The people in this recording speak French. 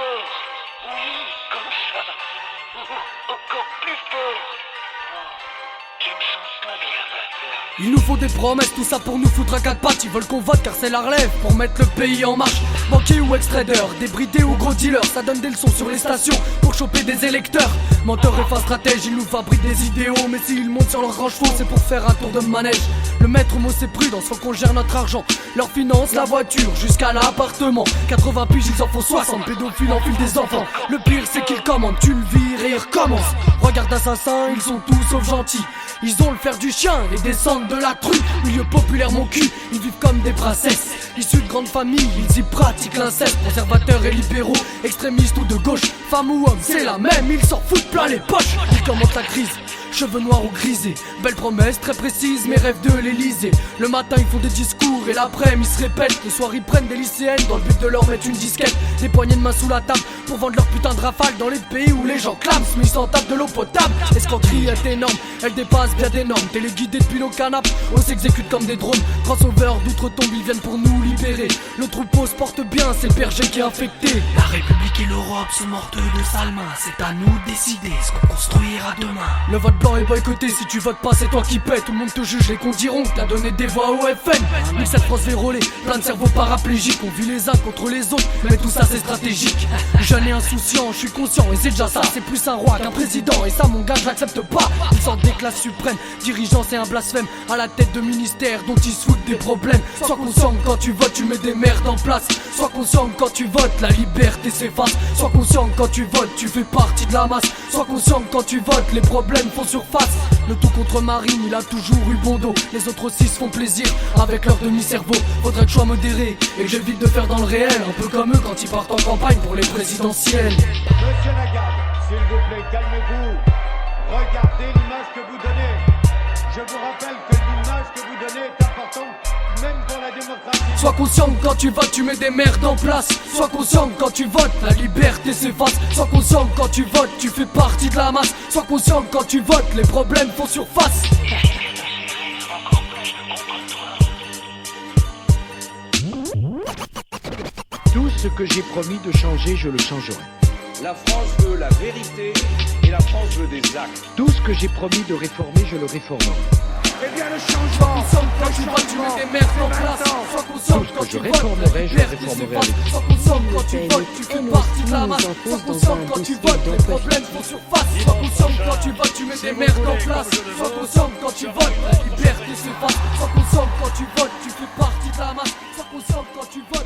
fort. Oui, comme ça. Encore plus fort. Tu me sens pas bien maintenant. Il nous faut des promesses, tout ça pour nous foutre à quatre pattes. Ils veulent qu'on vote car c'est la relève pour mettre le pays en marche. Banquier ou ex-trader, débridé ou gros dealer, ça donne des leçons sur les stations pour choper des électeurs. Menteur et fin stratège, ils nous fabriquent des idéaux. Mais s'ils montent sur leurs grands chevaux, c'est pour faire un tour de manège. Le maître mot c'est prudence, faut qu'on gère notre argent. Leur finance, la voiture, jusqu'à l'appartement. 80 piges, ils en font 60, pédophiles enfilent des enfants. Le pire c'est qu'ils commandent, tu le vires et ils recommencent. Regarde Assassin, ils sont tous sauf gentils. Ils ont le fer du chien, les descendent de la truie. Milieu populaire mon cul, ils vivent comme des princesses. Issus de grandes familles, ils y pratiquent l'inceste. Conservateurs et libéraux, extrémistes ou de gauche, femmes ou hommes, c'est la même, ils s'en foutent plein les poches. Ils commentent la crise, cheveux noirs ou grisés. Belles promesses très précises, mes rêves de l'Elysée. Le matin ils font des discours et l'après-midi ils se répètent. Le soir ils prennent des lycéennes dans le but de leur mettre une disquette. Des poignées de main sous la table pour vendre leur putain de rafale dans les pays où les gens clament. Mais ils s'en tapent de l'eau potable. L'escroquerie est énorme, elle dépasse bien des normes. Téléguidés depuis nos canapes, on s'exécute comme des drones. Crossover d'outre-tombe, ils viennent pour nous libérer. Le troupeau se porte bien, c'est le berger qui est infecté. La République et l'Europe sont mortes de sales mains. C'est à nous de décider ce qu'on construira demain. Le vote blanc est boycotté, si tu votes pas c'est toi qui paies. Tout le monde te juge, les cons diront que t'as donné des voix au FN. 1007 France vérolé, plein de cerveaux paraplégiques. On vit les uns contre les autres, mais tout ça c'est stratégique. Jeune et insouciant, je suis conscient et c'est déjà ça. C'est plus un roi qu'un président et ça mon gars je l'accepte pas. Ils sortent des classes suprêmes, dirigeants c'est un blasphème. À la tête de ministères dont ils se foutent des problèmes. Sois conscient que quand tu votes tu mets des merdes en place. Sois conscient que quand tu votes la liberté s'efface. Sois conscient que quand tu votes tu fais partie de la masse. Sois conscient que quand tu votes les problèmes font surface. Le tout contre Marine, il a toujours eu bon dos. Les autres aussi se font plaisir avec leur demi-cerveau. Faudrait que je sois modéré et que j'évite de faire dans le réel. Un peu comme eux quand ils partent en campagne pour les présidentielles. Monsieur Lagarde, s'il vous plaît, calmez-vous. Regardez l'image que vous donnez. Je vous rappelle que l'image que vous donnez est importante, même pour la démocratie. Sois conscient que quand tu votes tu mets des merdes en place. Sois conscient que quand tu votes la liberté s'efface. Sois conscient que quand tu votes tu fais partie de la masse. Sois conscient que quand tu votes les problèmes font surface. Tout ce que j'ai promis de changer, je le changerai. La France veut la vérité et la France veut des actes. Tout ce que j'ai promis de réformer, je le réformerai. Eh bien, le changement. Sois conscient que quand tu votes tu mets des merdes en place. Sois conscient Tout que ce quand que tu je votes réformerai, la je liberté réformerai s'efface. avec. Sois conscient que quand tu votes tu fais partie de la masse. Sois conscient que quand tu votes les problèmes font surface. Sois conscient que quand tu votes tu mets des merdes en place. Sois conscient que quand tu votes la liberté s'efface. Sois conscient que quand tu votes tu fais partie de la masse. Sois conscient que quand tu votes